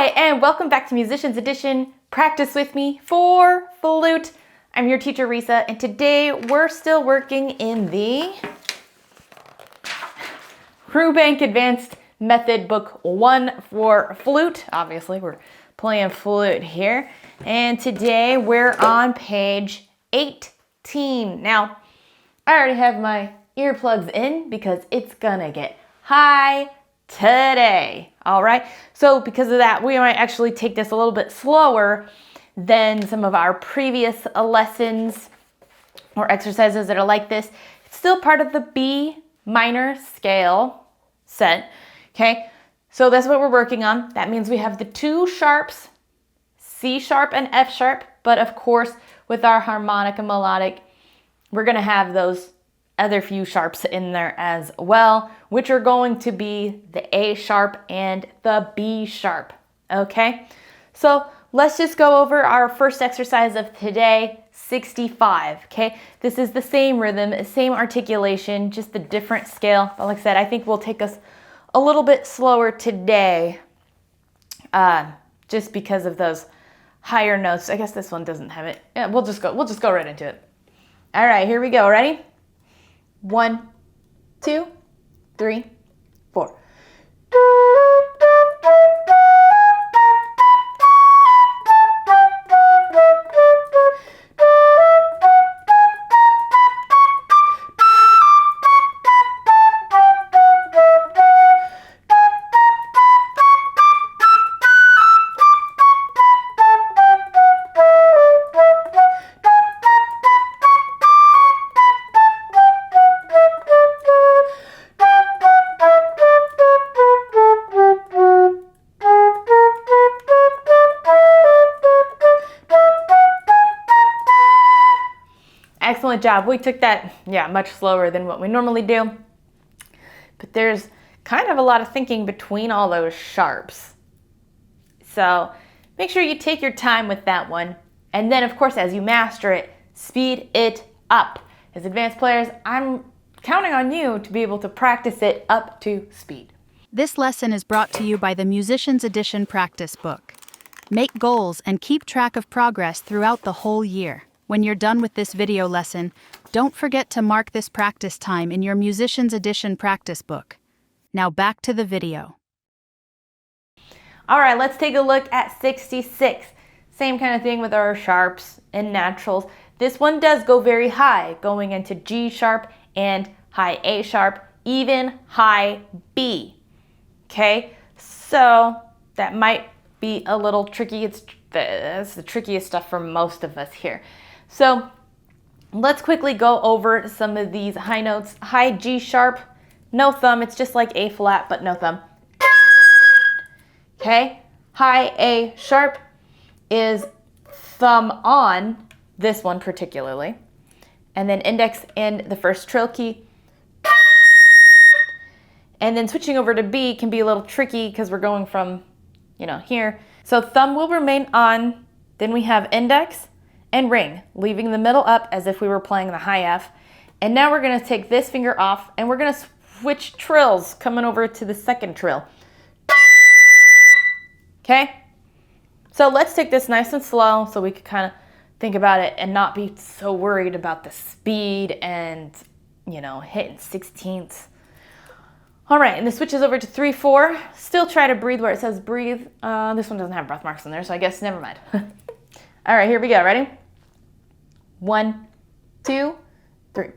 Hi, and welcome back to Musicians Edition. Practice with me for flute. I'm your teacher, Risa, and today we're still working in the Rubank Advanced Method Book 1 for flute. Obviously, we're playing flute here. And today we're on page 18. Now, I already have my earplugs in because it's gonna get high today. All right, so because of that, we might actually take this a little bit slower than some of our previous lessons or exercises that are like this. It's still part of the B minor scale set, okay? So that's what we're working on. That means we have the two sharps, C sharp and F sharp, but of course, with our harmonic and melodic, we're gonna have those other few sharps in there as well, which are going to be the A sharp and the B sharp, okay? So let's just go over our first exercise of today, 65, okay? This is the same rhythm, same articulation, just a different scale. But like I said, I think will take us a little bit slower today, just because of those higher notes. I guess this one doesn't have it. Yeah, we'll just go right into it. All right, here we go. Ready? 1, 2, 3, 4. Excellent job. We took that, much slower than what we normally do. But there's kind of a lot of thinking between all those sharps. So make sure you take your time with that one. And then, of course, as you master it, speed it up. As advanced players, I'm counting on you to be able to practice it up to speed. This lesson is brought to you by the Musicians Edition practice book. Make goals and keep track of progress throughout the whole year. When you're done with this video lesson, don't forget to mark this practice time in your Musicians Edition practice book. Now back to the video. All right, let's take a look at 66. Same kind of thing with our sharps and naturals. This one does go very high, going into G sharp and high A sharp, even high B. Okay, so that might be a little tricky. That's the trickiest stuff for most of us here. So let's quickly go over some of these high notes. High G sharp, no thumb. It's just like A flat, but no thumb. Okay. High A sharp is thumb on, this one particularly. And then index in the first trill key. And then switching over to B can be a little tricky because we're going from, here. So thumb will remain on. Then we have index and ring, leaving the middle up as if we were playing the high F. And now we're gonna take this finger off and we're gonna switch trills, coming over to the second trill. Okay? So let's take this nice and slow so we can kind of think about it and not be so worried about the speed and, hitting 16ths. All right, and this switches over to 3/4. Still try to breathe where it says breathe. This one doesn't have breath marks in there, so I guess never mind. All right, here we go. Ready? 1, 2, 3.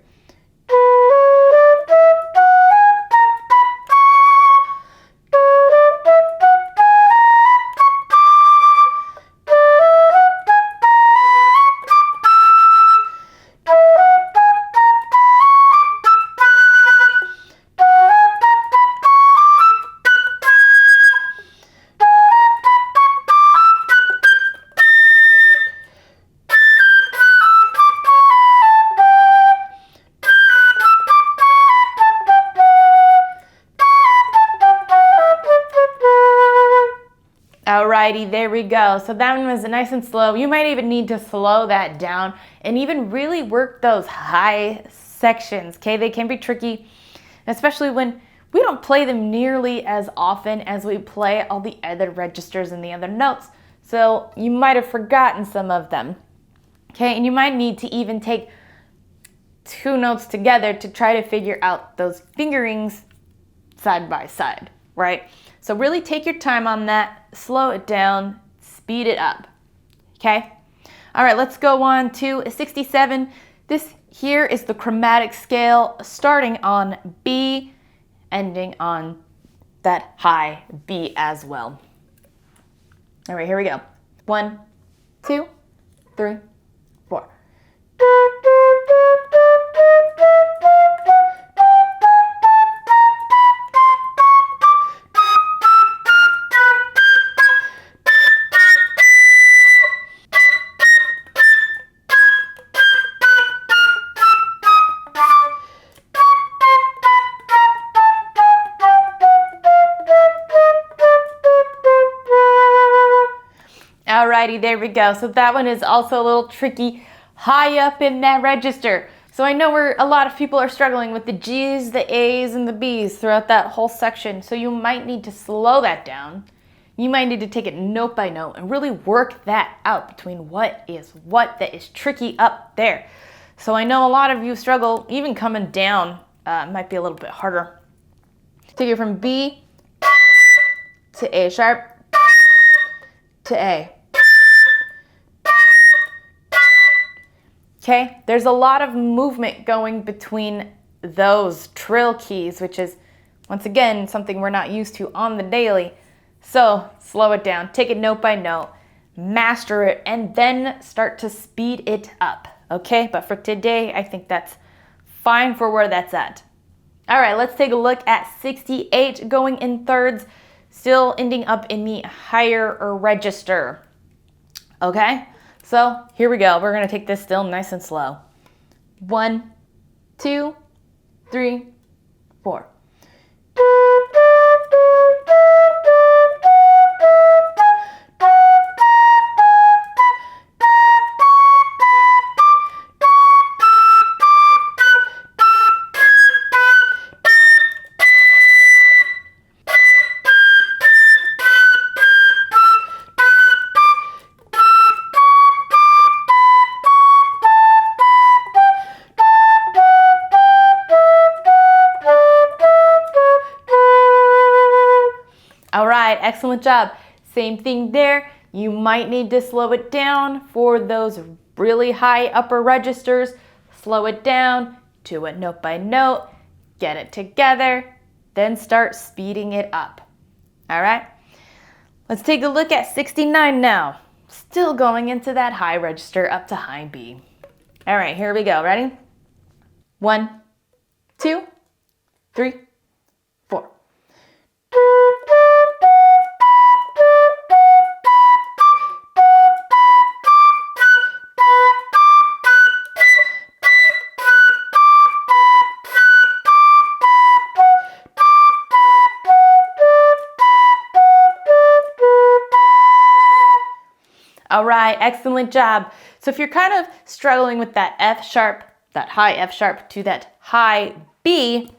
Alrighty, there we go. So that one was nice and slow. You might even need to slow that down and even really work those high sections, okay? They can be tricky, especially when we don't play them nearly as often as we play all the other registers and the other notes. So you might have forgotten some of them. Okay, and you might need to even take two notes together to try to figure out those fingerings side by side, right? So really take your time on that, slow it down, speed it up, okay? All right, let's go on to 67. This here is the chromatic scale starting on B, ending on that high B as well. All right, here we go. 1, 2, 3, 4. Alrighty, there we go. So that one is also a little tricky, high up in that register. So I know a lot of people are struggling with the G's, the A's, and the B's throughout that whole section. So you might need to slow that down. You might need to take it note by note and really work that out between what that is tricky up there. So I know a lot of you struggle, even coming down might be a little bit harder. Take it from B to A sharp to A. Okay, there's a lot of movement going between those trill keys, which is, once again, something we're not used to on the daily. So slow it down, take it note by note, master it, and then start to speed it up, okay? But for today, I think that's fine for where that's at. All right, let's take a look at 68, going in thirds, still ending up in the higher register, okay? So here we go. We're going to take this still nice and slow. 1, 2, 3, 4. All right, excellent job. Same thing there. You might need to slow it down for those really high upper registers. Slow it down, do it note by note, get it together, then start speeding it up. All right, let's take a look at 69 now. Still going into that high register up to high B. All right, here we go. Ready? 1, 2, 3, 4. All right, excellent job. So if you're kind of struggling with that F sharp, that high F sharp to that high B,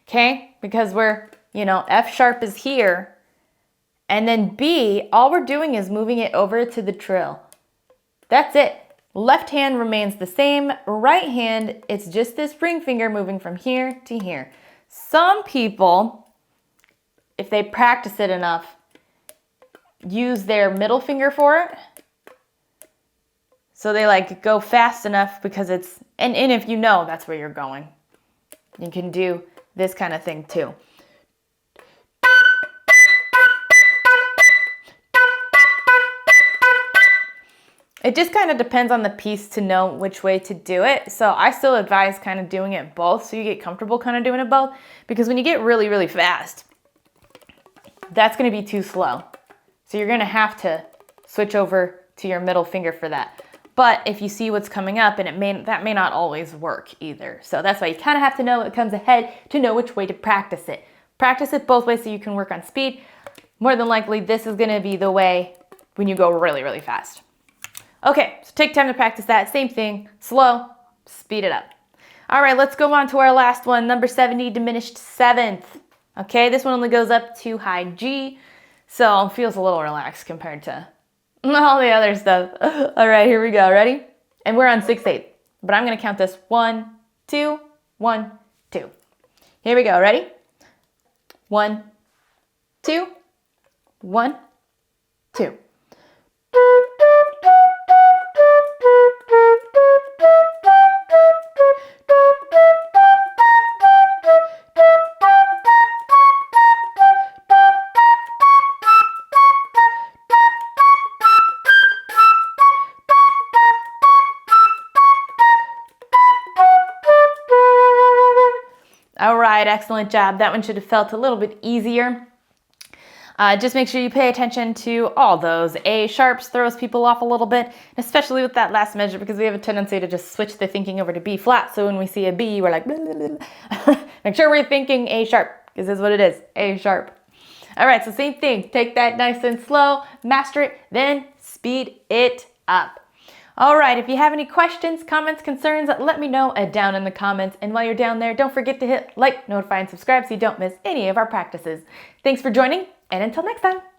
okay, because F sharp is here, and then B, all we're doing is moving it over to the trill. That's it. Left hand remains the same, right hand, it's just this ring finger moving from here to here. Some people, if they practice it enough, use their middle finger for it. So they go fast enough because it's, and if you know that's where you're going, you can do this kind of thing too. It just kind of depends on the piece to know which way to do it. So I still advise kind of doing it both so you get comfortable kind of doing it both, because when you get really, really fast, that's going to be too slow. So you're going to have to switch over to your middle finger for that. But if you see what's coming up, and that may not always work either. So that's why you kind of have to know what comes ahead to know which way to practice it. Practice it both ways so you can work on speed. More than likely, this is going to be the way when you go really, really fast. Okay, so take time to practice that. Same thing, slow, speed it up. All right, let's go on to our last one, number 70, diminished 7th. Okay, this one only goes up to high G, so it feels a little relaxed compared to all the other stuff. All right, here we go. Ready? And we're on 6/8, but I'm going to count this 1, 2, 1, 2. Here we go. Ready? 1, 2, 1, 2. All right, excellent job. That one should have felt a little bit easier. Just make sure you pay attention to all those A sharps. Throws people off a little bit, especially with that last measure, because we have a tendency to just switch the thinking over to B flat. So when we see a B, we're like, blah, blah, blah. Make sure we're thinking A sharp, because this is what it is, A sharp. All right, so same thing. Take that nice and slow, master it, then speed it up. All right, if you have any questions, comments, concerns, let me know down in the comments. And while you're down there, don't forget to hit like, notify, and subscribe so you don't miss any of our practices. Thanks for joining, and until next time.